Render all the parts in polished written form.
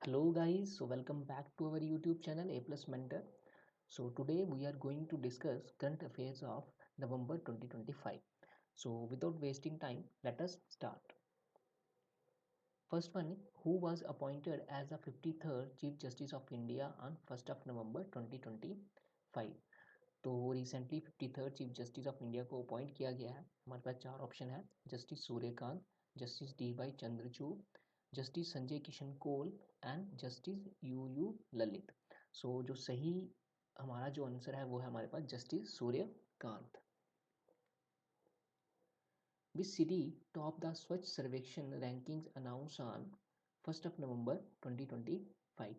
Hello guys, so welcome back to our YouTube channel A Plus Mentor. So today we are going to discuss current affairs of November 2025. So without wasting time, let us start. First one, who was appointed as the 53rd Chief Justice of India on 1st of November 2025? तो recently 53rd chief justice of India को appoint किया गया है। हमारे पास चार option है, justice Suryakant, justice D Y Chandrachud, justice Sanjay Kishan Kaul and justice U Lalit. So जो सही हमारा जो आंसर है वो है हमारे पास justice Suryakant. Which city top the Swachh Survekshan rankings announce on 1 November 2025?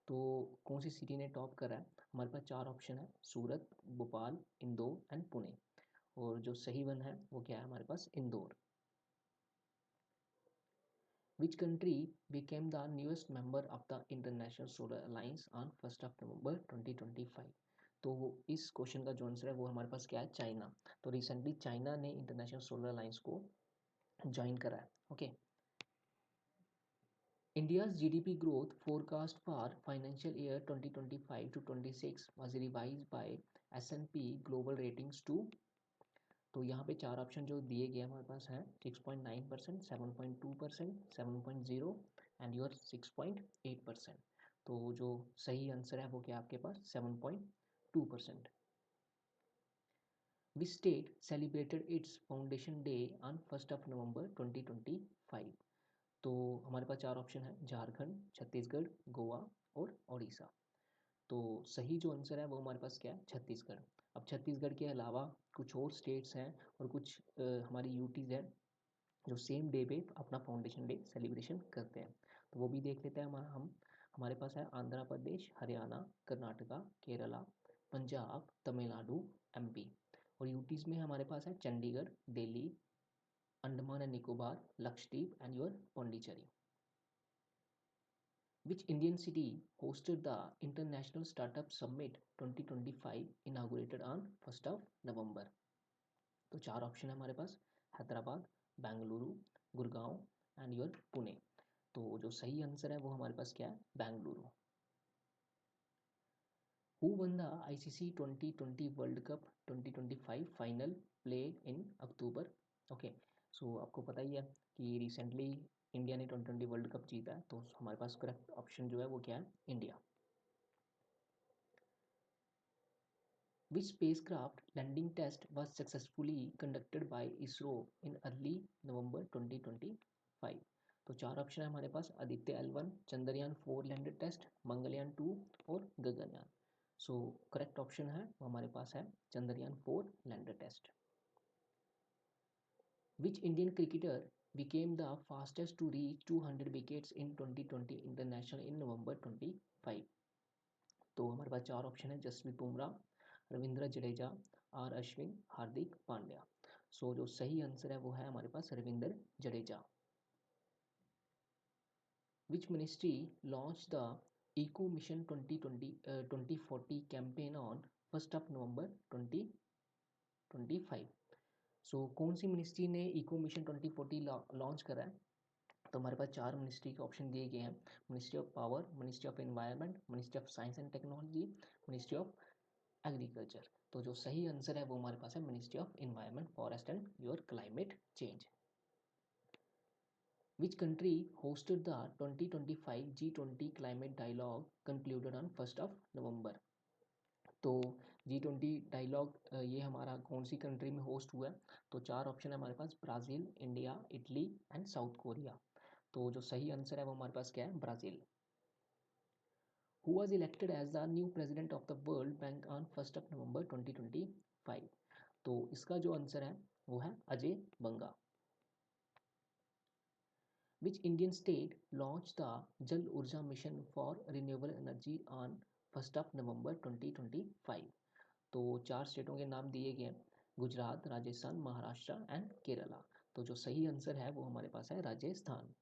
तो कौन सी सिटी ने टॉप करा है? हमारे पास चार ऑप्शन है, सूरत, भोपाल, इंदौर एंड पुणे। और जो सही वन है वो क्या है हमारे पास? Indore. Which country became the newest member of the International Solar Alliance on 1st of November 2025? तो इस क्वेश्चन का जो आंसर है वो हमारे पास क्या है? चाइना। तो रिसेंटली चाइना ने इंटरनेशनल सोलर अलायंस को ज्वाइन करा है। Okay. India's GDP growth forecast for financial year 2025 to 26 was revised by S&P Global Ratings to। तो यहाँ पे चार ऑप्शन जो दिए गए हमारे पास हैं, 6.9%, 7.2%, 7.0 एंड योर 6.8%। तो जो सही आंसर है वो क्या आपके पास? 7.2%। Which state celebrated it's foundation day on 1 November 2025? तो हमारे पास चार ऑप्शन है, झारखंड, छत्तीसगढ़, गोवा और उड़ीसा। तो सही जो आंसर है वो हमारे पास क्या है? छत्तीसगढ़। अब छत्तीसगढ़ के अलावा कुछ और स्टेट्स हैं और कुछ हमारी यूटीज़ हैं जो सेम डे पे अपना फाउंडेशन डे सेलिब्रेशन करते हैं। तो वो भी देख लेते हैं। हमारे पास है आंध्र प्रदेश, हरियाणा, कर्नाटका, केरला, पंजाब, तमिलनाडु, एमपी। और यूटीज़ में हमारे पास है Chandigarh, Delhi, Andaman and Nicobar, Lakshadweep and your Pondicherry. Which Indian city hosted the International Startup Summit 2025 inaugurated on 1st of November? तो चार ऑप्शन है हमारे पास, हैदराबाद, बेंगलुरु, गुड़गांव एंड योर पुणे। तो जो सही आंसर है वो हमारे पास क्या है? Bengaluru. Who won the ICC 2020 world cup 2025 final play in October? Okay. So आपको पता ही है कि रिसेंटली इंडिया ने 2020 वर्ल्ड कप जीता है। तो हमारे पास करेक्ट ऑप्शन जो है वो क्या है? India. Which spacecraft landing test was successfully conducted by ISRO in early November 2025? तो चार ऑप्शन है हमारे पास, Aditya L1, Chandrayaan 4 lander test, Mangalyaan 2 और गगनयान। सो करेक्ट ऑप्शन है वो हमारे पास है Chandrayaan 4 lander test. Which Indian cricketer became the fastest to reach 200 wickets in 2020 international in November 25? तो हमारे पास चार ऑप्शन है, जसप्रीत बुमराह, रविंद्र जडेजा, आर अश्विन, हार्दिक पांड्या। सो जो सही आंसर है वो है हमारे पास Ravindra Jadeja. Which ministry launch the eco mission 2040 campaign on 1 November 2025? So कौन सी मिनिस्ट्री ने इको मिशन 2040 लॉन्च करा है? तो हमारे पास चार मिनिस्ट्री के ऑप्शन दिए गए हैं, ministry of power, ministry of environment, ministry of science and technology, ministry of agriculture. तो जो सही आंसर है वो हमारे पास है ministry of environment, forest and your climate change. Which country hosted the 2025 G20 climate dialogue concluded on 1 November? तो G20 dialogue ये हमारा कौन सी कंट्री में होस्ट हुआ है? तो चार ऑप्शन है हमारे पास, Brazil, India, Italy and South Korea. तो जो सही आंसर है वो हमारे पास क्या है? Brazil. Who was elected as the new president of the World Bank on 1 November 2025? तो इसका जो आंसर है वो है अजय बंगा। Which Indian state launched the Jal Urja Mission for Renewable Energy on 1 November 2025? तो चार स्टेटों के नाम दिए गए हैं, गुजरात, राजस्थान, महाराष्ट्र एंड केरला। तो जो सही आंसर है वो हमारे पास है Rajasthan.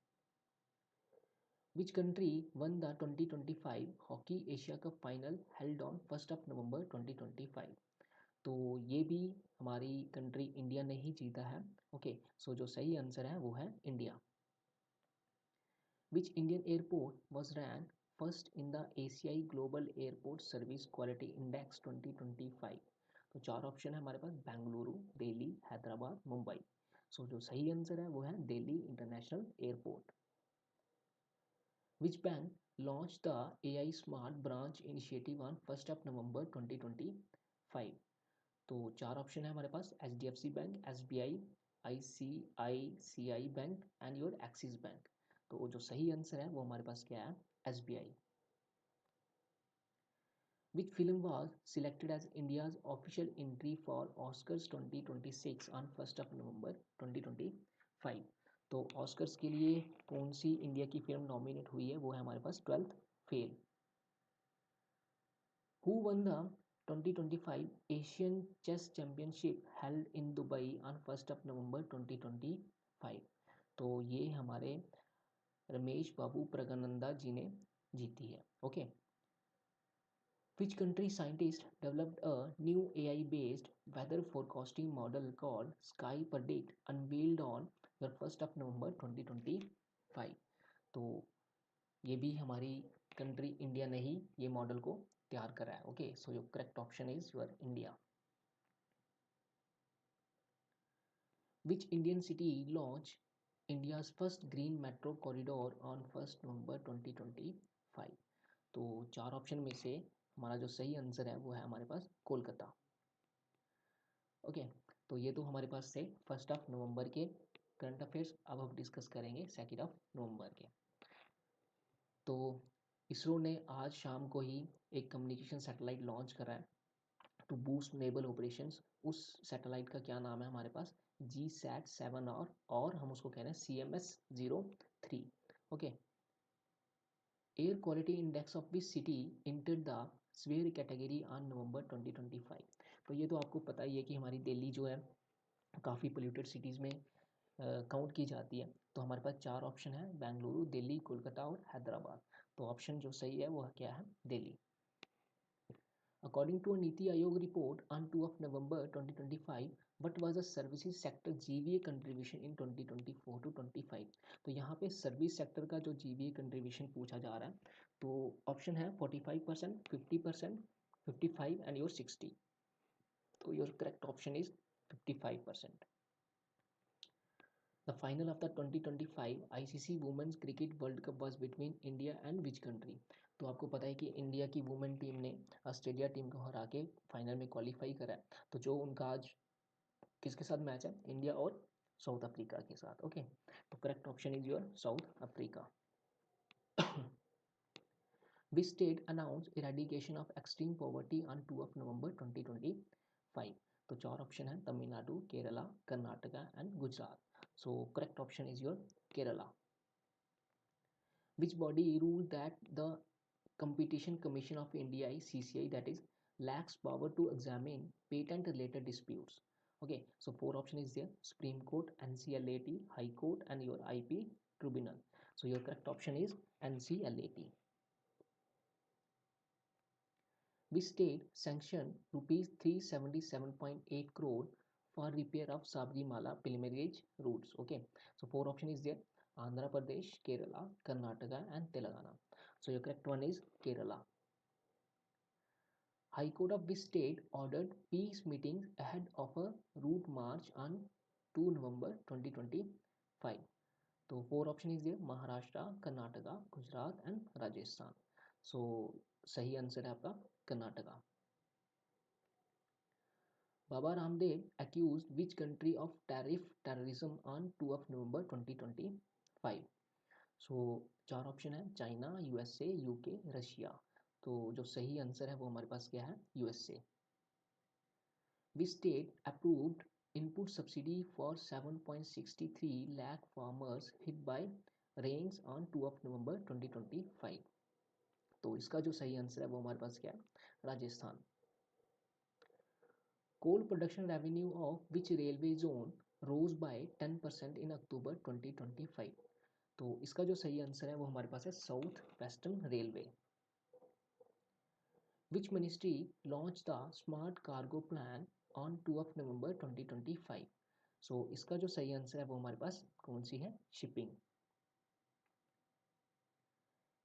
Which country won the 2025 Hockey Asia Cup final held on 1 November 2025? तो ये भी हमारी कंट्री इंडिया ने ही जीता है। ओके। सो जो सही आंसर है वो है India. Which Indian airport was ranked first in the ACI Global Airport Service Quality Index 2025? तो चार ऑप्शन है हमारे पास, बेंगलुरु, दिल्ली, हैदराबाद, मुंबई। सो जो सही आंसर है वो है Delhi international airport. Which bank launched the AI Smart Branch Initiative on 1st of November 2025? तो चार ऑप्शन है हमारे पास, HDFC bank, SBI, ICICI bank and your axis bank. तो जो सही आंसर है वो हमारे पास क्या है, SBI। Which film was selected as India's official entry for Oscars 2026 on 1st of November 2025? तो ऑस्कर्स के लिए कौन सी इंडिया की फिल्म नॉमिनेट हुई है, वो है हमारे पास 12th fail. Who won the 2025 Asian Chess Championship held in Dubai on 1st of November 2025? तो ये हमारे रमेश बाबू प्रगनंदा जी ने जीती है। Okay. Which country scientists developed a new AI-based weather forecasting model called Sky Predict unveiled on the 1st of November 2025? तो ये भी हमारी कंट्री इंडिया ने ही ये मॉडल को तैयार करा है। Okay, so your correct option is your India. Which Indian city launch India's first green metro corridor on 1st November 2025? तो चार ऑप्शन में से हमारा जो सही आंसर है वो है हमारे पास कोलकाता। ओके, तो ये तो हमारे पास से 1st of November के करंट अफेयर्स। अब हम डिस्कस करेंगे 2nd of November के। तो इसरो ने आज शाम को ही एक कम्युनिकेशन सैटेलाइट लॉन्च करा है टू बूस्ट नेवल ऑपरेशंस। उस सैटेलाइट का क्या नाम है हमारे पास, GSAT-7 और हम उसको कह रहे हैं CMS-03। Okay. Air quality index of which city entered the swear category on November 2025? तो ये तो आपको पता ही है कि हमारी दिल्ली जो है काफ़ी पोल्यूटेड सिटीज़ में काउंट की जाती है। तो हमारे पास चार ऑप्शन है, बेंगलुरु, दिल्ली, कोलकाता और हैदराबाद। तो ऑप्शन जो सही है वो क्या है, Delhi. According to a Niti Aayog report on 2 of November 2025, what was the services sector GVA contribution in 2024 to 25? तो यहाँ पे सर्विस सेक्टर का जो GVA कंट्रीब्यूशन पूछा जा रहा है, तो ऑप्शन है 45%, 50%, 55 एंड योर 60। तो your correct option is 55%। The final of the 2025 ICC Women's Cricket World Cup was between India and which country? तो आपको पता है कि इंडिया की वुमेन टीम ने ऑस्ट्रेलिया टीम को हरा के फाइनल में क्वालिफाई करा है। तो जो उनका आज किसके साथ मैच है, इंडिया और साउथ अफ्रीका के साथ। ओके, तो correct option is your south Africa. Which state announced eradication of extreme poverty on 2 of November 2025? तो चार ऑप्शन है, Tamil Nadu, Kerala, Karnataka and Gujarat. So correct option is your Kerala. Which body ruled that the Competition Commission of India, CCI, that is, lacks power to examine patent related disputes? Okay, so four option is there, Supreme Court, NCLAT, High Court and your IP Tribunal. So your correct option is NCLAT. Which state sanctioned rupees 377.8 crore for repair of Sabrimala pilgrimage routes? Okay, so four option is there, Andhra Pradesh, Kerala, Karnataka and Telangana. So your correct one is Kerala. High Court of which state ordered peace meetings ahead of a route march on 2 November 2025? तो four option is there, Maharashtra, Karnataka, Gujarat and Rajasthan. So सही answer है आपका Karnataka. Baba Ramdev accused which country of tariff terrorism on 2 of November 2025? सो चार option है, China, USA, UK, Russia. तो जो सही answer है वो हमारे पास क्या है, USA। Which state approved input subsidy for 7.63 lakh farmers hit by rains on 2 of November 2025? तो इसका जो सही आंसर है वो हमारे पास क्या है, Rajasthan. Coal production revenue of which railway zone rose by 10% in October 2025? तो इसका जो सही आंसर है वो हमारे पास है south western railway. Which ministry launched the smart cargo plan on 2 of November 2025? सो इसका जो सही आंसर है वो हमारे पास कौन सी है, shipping.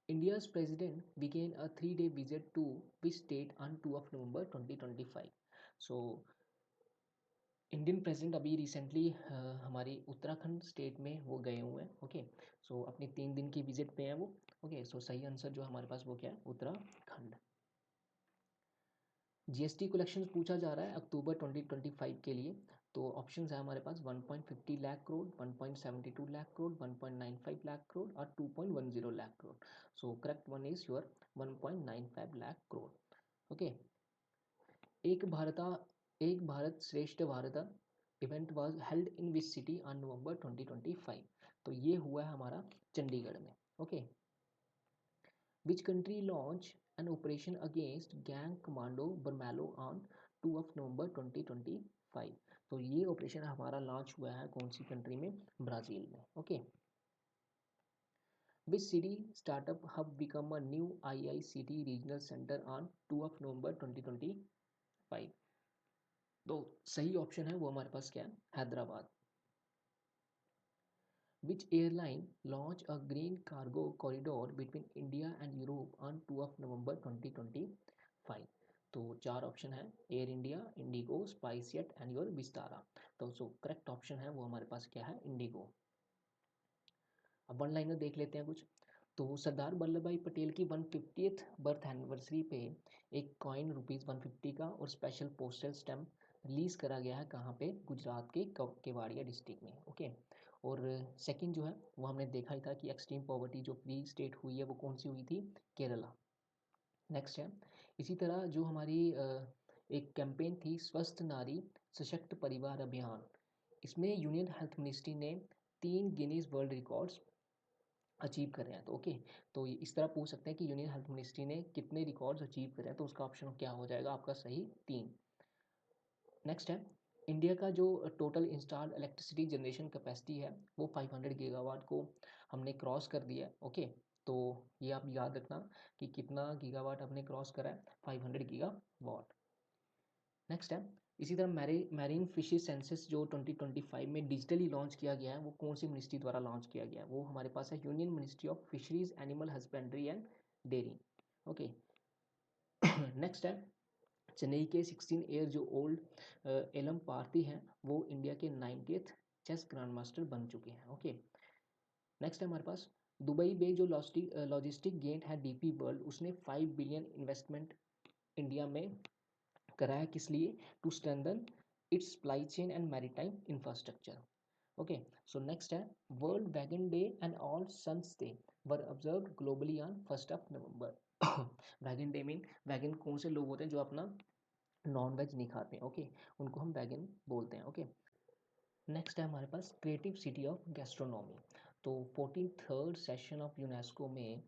India's president began a 3-day visit to which state on 2 of November 2025? So Indian president अभी रिसेंटली हमारी उत्तराखंड स्टेट में वो गए हुए हैं। ओके, सो अपनी 3 दिन की विजिट पे हैं वो। ओके, सो सही आंसर जो हमारे पास वो क्या है, उत्तराखंड। जीएसटी कलेक्शन पूछा जा रहा है अक्टूबर 2025 के लिए। तो ऑप्शंस है हमारे पास 1.50 लाख करोड़, 1.72 लाख करोड़, 1.95 लाख करोड़ और 2.10 lakh crore. So correct one is your 1.95 lakh crore. Okay, एक भारता Ek Bharat Shreshtha Bharat event was held in which city on November 2025? तो ये हुआ है हमारा चंडीगढ़ में। Okay, which country launch an operation against gang Comando Vermelho on 2 of November 2025? तो ये ऑपरेशन हमारा लॉन्च हुआ है कौन सी कंट्री में, ब्राज़ील में। Okay, which city startup hub become a new IICT regional centre on 2 of November 2025? तो सही ऑप्शन है वो हमारे पास क्या है, Hyderabad. Which airline launched a green cargo corridor between India and Europe on 2 of November 2025? तो 4 ऑप्शन है, air India, Indigo, SpiceJet and your Vistara. तो सो करेक्ट ऑप्शन है वो हमारे पास क्या है, इंडिगो। अब वन लाइनर देख लेते हैं कुछ। तो सरदार वल्लभ भाई पटेल की 150th बर्थ एनिवर्सरी पे एक कॉइन ₹150 का और स्पेशल पोस्टल स्टैम्प रिलीज करा गया है कहाँ पे, गुजरात के केवाड़िया डिस्ट्रिक्ट में। ओके, और सेकंड जो है वो हमने देखा ही था कि एक्सट्रीम पॉवर्टी जो फ्री स्टेट हुई है वो कौन सी हुई थी, केरला। नेक्स्ट है, इसी तरह जो हमारी एक कैंपेन थी स्वस्थ नारी सशक्त परिवार अभियान, इसमें यूनियन हेल्थ मिनिस्ट्री ने 3 गिनीज वर्ल्ड रिकॉर्ड्स अचीव कर रहे हैं। तो ओके, तो इस तरह पूछ सकते हैं कि यूनियन हेल्थ मिनिस्ट्री ने कितने रिकॉर्ड्स अचीव करे हैं, तो उसका ऑप्शन क्या हो जाएगा आपका सही, 3। नेक्स्ट है, इंडिया का जो total installed electricity generation capacity है वो 500 गीगावाट को हमने क्रॉस कर दिया है। ओके, तो ये आप याद रखना कि कितना गीगावाट हमने क्रॉस करा है, 500 गीगावाट। नेक्स्ट है, इसी तरह मैरीन फिशेज सेंसस जो 2025 में डिजिटली लॉन्च किया गया है वो कौन सी मिनिस्ट्री द्वारा लॉन्च किया गया है, वो हमारे पास है union ministry of fisheries animal husbandry and dairy. Okay, next है, चेन्नई के 16 ईयर जो ओल्ड एलम पार्थी हैं वो इंडिया के 90th चेस ग्रैंड मास्टर बन चुके हैं। ओके, नेक्स्ट है हमारे पास दुबई में जो लॉजिस्टिक गेट है डीपी वर्ल्ड, उसने 5 बिलियन इन्वेस्टमेंट इंडिया में कराया, किस लिए, to strengthen its supply chain and maritime infrastructure. Okay, so next है, world vegan day and all souls day were observed globally on 1 of November. Vegan day mean vegan कौन से लोग होते हैं जो अपना नॉन वेज नहीं खाते हैं। ओके, उनको हम वैगन बोलते हैं। ओके, नेक्स्ट है हमारे पास क्रिएटिव सिटी ऑफ गैस्ट्रोनॉमी। तो 43rd सेशन ऑफ यूनेस्को में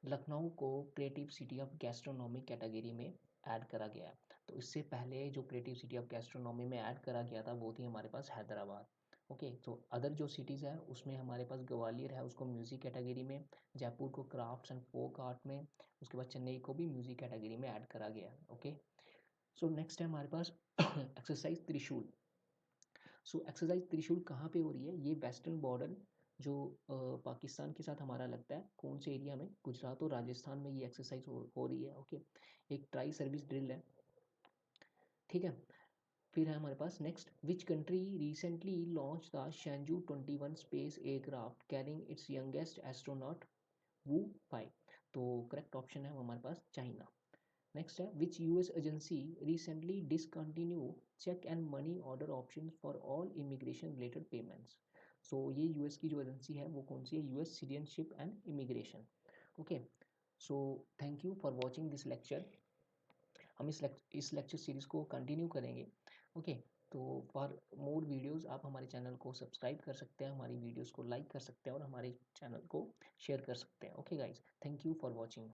लखनऊ को creative city of gastronomy category में ऐड करा गया है। तो इससे पहले जो क्रिएटिव सिटी ऑफ गैस्ट्रोनॉमी में ऐड करा गया था वो थी हमारे पास हैदराबाद। ओके, तो अदर जो सिटीज़ है उसमें हमारे पास ग्वालियर है, उसको म्यूज़िक कैटेगरी में, जयपुर को क्राफ्ट्स एंड फोक आर्ट में, उसके बाद चेन्नई को भी म्यूज़िक कैटेगरी में ऐड करा गया। ओके, सो नेक्स्ट है हमारे पास एक्सरसाइज त्रिशूल। सो एक्सरसाइज त्रिशूल कहाँ पे हो रही है, ये वेस्टर्न बॉर्डर जो पाकिस्तान के साथ हमारा लगता है, कौन से एरिया में, गुजरात और राजस्थान में ये एक्सरसाइज हो रही है। ओके, एक ट्राई सर्विस ड्रिल है। ठीक है, फिर है हमारे पास next, which country recently launch the Shenzhou 21 space aircraft carrying its youngest astronaut Wu 5? तो करेक्ट ऑप्शन है वो हमारे पास चाइना। नेक्स्ट है, which US agency recently discontinue cheque and money order option for all immigration related payments? So ये US की जो agency है वो कौन सी है, US citizenship and immigration. Okay, so thank you for watching this lecture. हम इस लेक्चर सीरीज़ को कंटिन्यू करेंगे। ओके, तो फॉर मोर वीडियोस आप हमारे चैनल को सब्सक्राइब कर सकते हैं, हमारी वीडियोस को लाइक कर सकते हैं और हमारे चैनल को शेयर कर सकते हैं। Okay guys, thank you for watching.